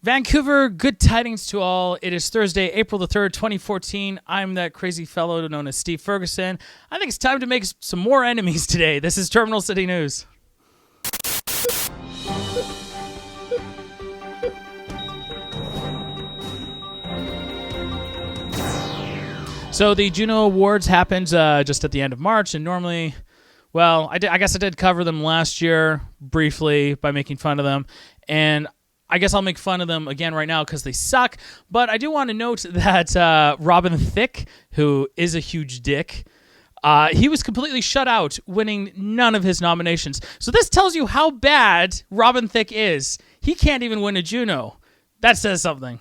Vancouver, good tidings to all. It is Thursday, April the 3rd, 2014. I'm that crazy fellow known as Steve Ferguson. I think it's time to make some more enemies today. This is Terminal City News. So the Juno Awards happened just at the end of March, and normally, well, I guess I did cover them last year briefly by making fun of them, and I guess I'll make fun of them again right now because they suck. But I do want to note that Robin Thicke, who is a huge dick, he was completely shut out, winning none of his nominations. So this tells you how bad Robin Thicke is. He can't even win a Juno. That says something.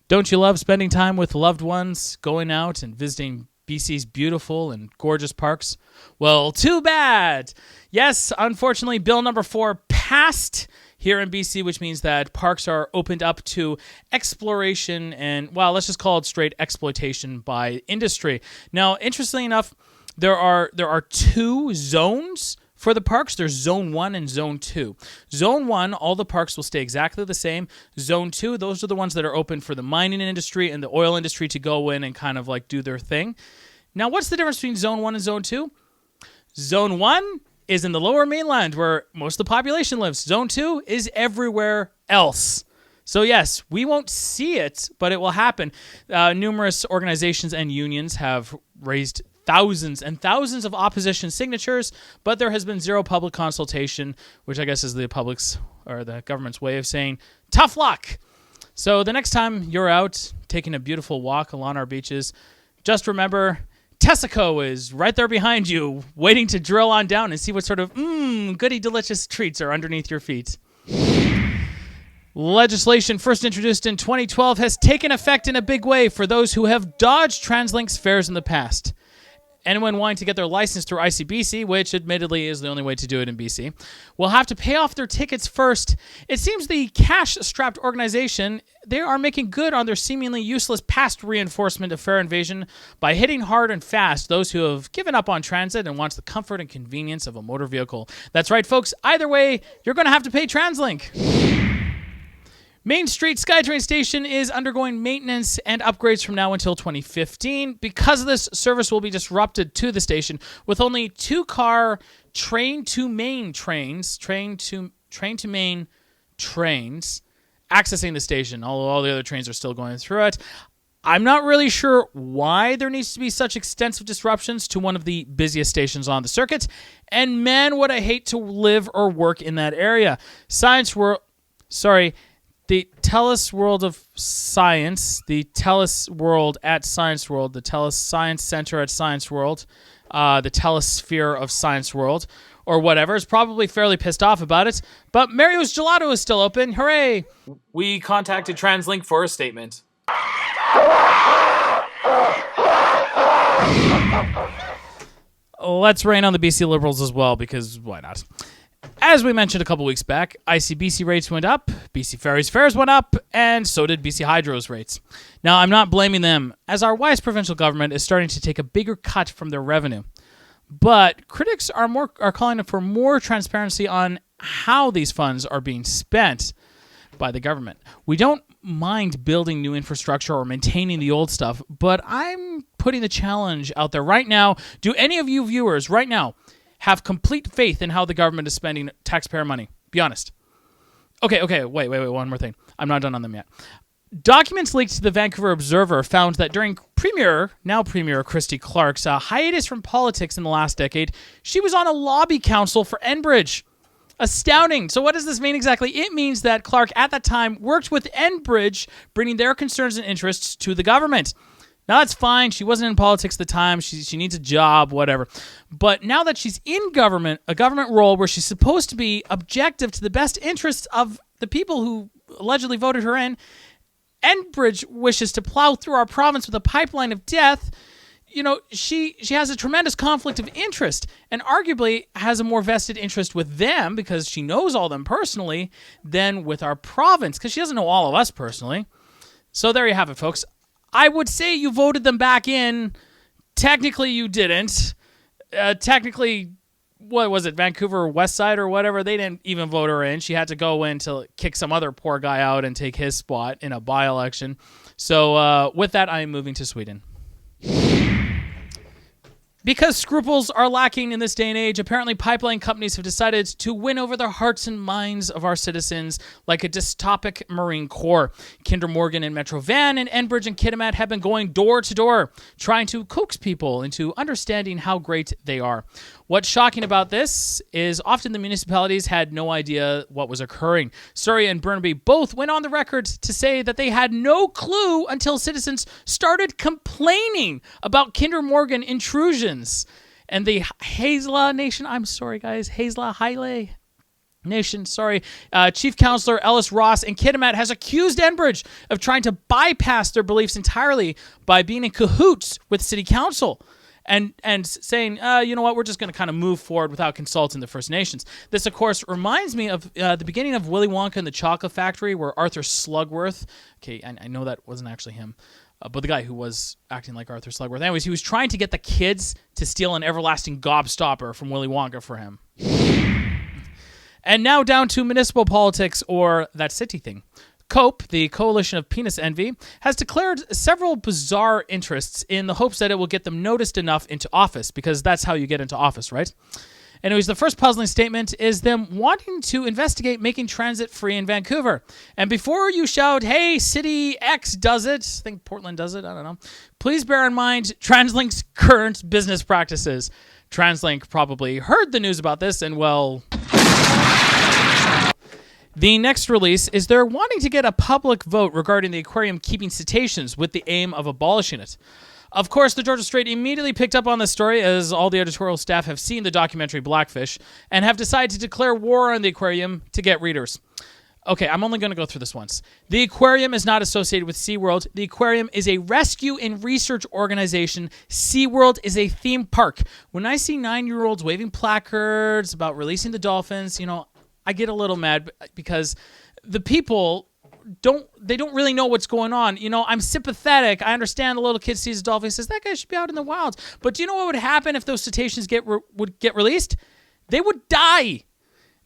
Don't you love spending time with loved ones, going out and visiting BC's beautiful and gorgeous parks? Well, too bad. Yes, unfortunately, Bill number 4 passed here in BC, which means that parks are opened up to exploration and, well, let's just call it straight exploitation by industry. Now, interestingly enough, there are two zones for the parks. There's Zone 1 and Zone 2. Zone 1, all the parks will stay exactly the same. Zone 2, those are the ones that are open for the mining industry and the oil industry to go in and kind of like do their thing. Now, what's the difference between Zone 1 and Zone 2? Zone 1 is in the lower mainland where most of the population lives. Zone 2 is everywhere else. So yes, we won't see it, but it will happen. Numerous organizations and unions have raised thousands and thousands of opposition signatures, but there has been zero public consultation, which I guess is the public's or the government's way of saying tough luck. So the next time you're out taking a beautiful walk along our beaches, just remember Tessico is right there behind you, waiting to drill on down and see what sort of goody delicious treats are underneath your feet. Legislation first introduced in 2012 has taken effect in a big way for those who have dodged Translink's fares in the past. Anyone wanting to get their license through ICBC, which admittedly is the only way to do it in BC, will have to pay off their tickets first. It seems the cash-strapped organization, they are making good on their seemingly useless past reinforcement of fare invasion by hitting hard and fast those who have given up on transit and wants the comfort and convenience of a motor vehicle. That's right, folks. Either way, you're going to have to pay Translink. Main Street SkyTrain station is undergoing maintenance and upgrades from now until 2015. Because of this, service will be disrupted to the station with only 2-car train-to-main trains accessing the station. All the other trains are still going through it. I'm not really sure why there needs to be such extensive disruptions to one of the busiest stations on the circuit. And man, would I hate to live or work in that area. The TELUS World of Science, the TELUS World at Science World, the TELUS Science Center at Science World, the TELUS Sphere of Science World, or whatever, is probably fairly pissed off about it. But Mario's Gelato is still open. Hooray! We contacted Translink for a statement. Let's rain on the BC Liberals as well, because why not? As we mentioned a couple weeks back, ICBC rates went up, BC Ferries fares went up, and so did BC Hydro's rates. Now, I'm not blaming them, as our wise provincial government is starting to take a bigger cut from their revenue. But critics are calling for more transparency on how these funds are being spent by the government. We don't mind building new infrastructure or maintaining the old stuff, but I'm putting the challenge out there right now. Do any of you viewers right now have complete faith in how the government is spending taxpayer money? Be honest. Okay, wait, one more thing. I'm not done on them yet. Documents leaked to the Vancouver Observer found that during Premier Christy Clark's hiatus from politics in the last decade, she was on a lobby council for Enbridge. Astounding. So what does this mean exactly? It means that Clark at that time worked with Enbridge, bringing their concerns and interests to the government. Now, that's fine. She wasn't in politics at the time. She needs a job, whatever. But now that she's in government, a government role where she's supposed to be objective to the best interests of the people who allegedly voted her in, Enbridge wishes to plow through our province with a pipeline of death. You know, she has a tremendous conflict of interest and arguably has a more vested interest with them because she knows all them personally than with our province because she doesn't know all of us personally. So there you have it, folks. I would say you voted them back in. Technically, you didn't. Technically, what was it, Vancouver West Side or whatever, they didn't even vote her in. She had to go in to kick some other poor guy out and take his spot in a by-election. So with that, I am moving to Sweden. Because scruples are lacking in this day and age, apparently pipeline companies have decided to win over the hearts and minds of our citizens like a dystopic Marine Corps. Kinder Morgan and Metro Van and Enbridge and Kitimat have been going door to door, trying to coax people into understanding how great they are. What's shocking about this is often the municipalities had no idea what was occurring. Surrey and Burnaby both went on the record to say that they had no clue until citizens started complaining about Kinder Morgan intrusions. And the Haisla Nation, I'm sorry guys, Haisla Nation, Chief Councillor Ellis Ross in Kitimat has accused Enbridge of trying to bypass their beliefs entirely by being in cahoots with City Council. And saying, you know what, we're just going to kind of move forward without consulting the First Nations. This, of course, reminds me of the beginning of Willy Wonka and the Chocolate Factory, where Arthur Slugworth, okay, I know that wasn't actually him, but the guy who was acting like Arthur Slugworth. Anyways, he was trying to get the kids to steal an everlasting gobstopper from Willy Wonka for him. And now down to municipal politics, or that city thing. COPE, the Coalition of Penis Envy, has declared several bizarre interests in the hopes that it will get them noticed enough into office, because that's how you get into office, right? Anyways, the first puzzling statement is them wanting to investigate making transit free in Vancouver. And before you shout, hey, City X does it, I think Portland does it, I don't know, please bear in mind Translink's current business practices. Translink probably heard the news about this and, well... The next release is they're wanting to get a public vote regarding the aquarium keeping cetaceans with the aim of abolishing it. Of course, the Georgia Strait immediately picked up on this story, as all the editorial staff have seen the documentary Blackfish and have decided to declare war on the aquarium to get readers. Okay, I'm only going to go through this once. The aquarium is not associated with SeaWorld. The aquarium is a rescue and research organization. SeaWorld is a theme park. When I see 9-year-olds waving placards about releasing the dolphins, you know, I get a little mad because the people don't really know what's going on. You know, I'm sympathetic. I understand the little kid sees a dolphin and says, that guy should be out in the wilds. But do you know what would happen if those cetaceans would get released? They would die.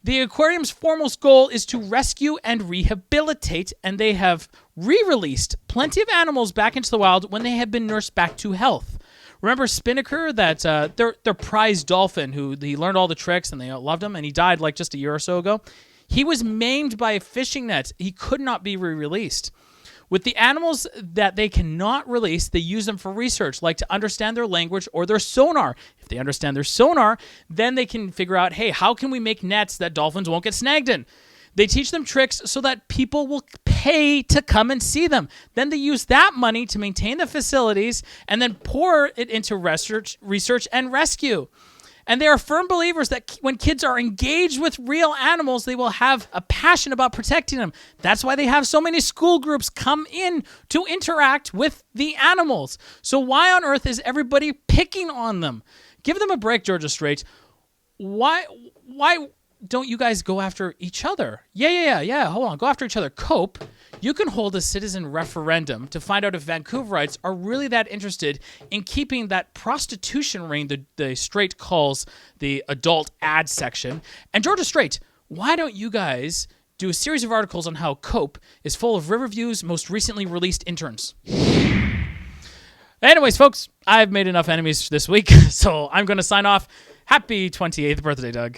The aquarium's foremost goal is to rescue and rehabilitate, and they have re-released plenty of animals back into the wild when they have been nursed back to health. Remember Spinnaker, that their prize dolphin, who he learned all the tricks and they loved him, and he died like just a year or so ago? He was maimed by a fishing net. He could not be re-released. With the animals that they cannot release, they use them for research, like to understand their language or their sonar. If they understand their sonar, then they can figure out, hey, how can we make nets that dolphins won't get snagged in? They teach them tricks so that people will pay to come and see them. Then they use that money to maintain the facilities and then pour it into research and rescue. And they are firm believers that when kids are engaged with real animals, they will have a passion about protecting them. That's why they have so many school groups come in to interact with the animals. So why on earth is everybody picking on them? Give them a break, Georgia Strait. Why don't you guys go after each other? Yeah. Hold on. Go after each other. COPE, you can hold a citizen referendum to find out if Vancouverites are really that interested in keeping that prostitution ring the Strait calls the adult ad section. And Georgia Strait, why don't you guys do a series of articles on how COPE is full of Riverview's most recently released interns? Anyways, folks, I've made enough enemies this week, so I'm going to sign off. Happy 28th birthday, Doug.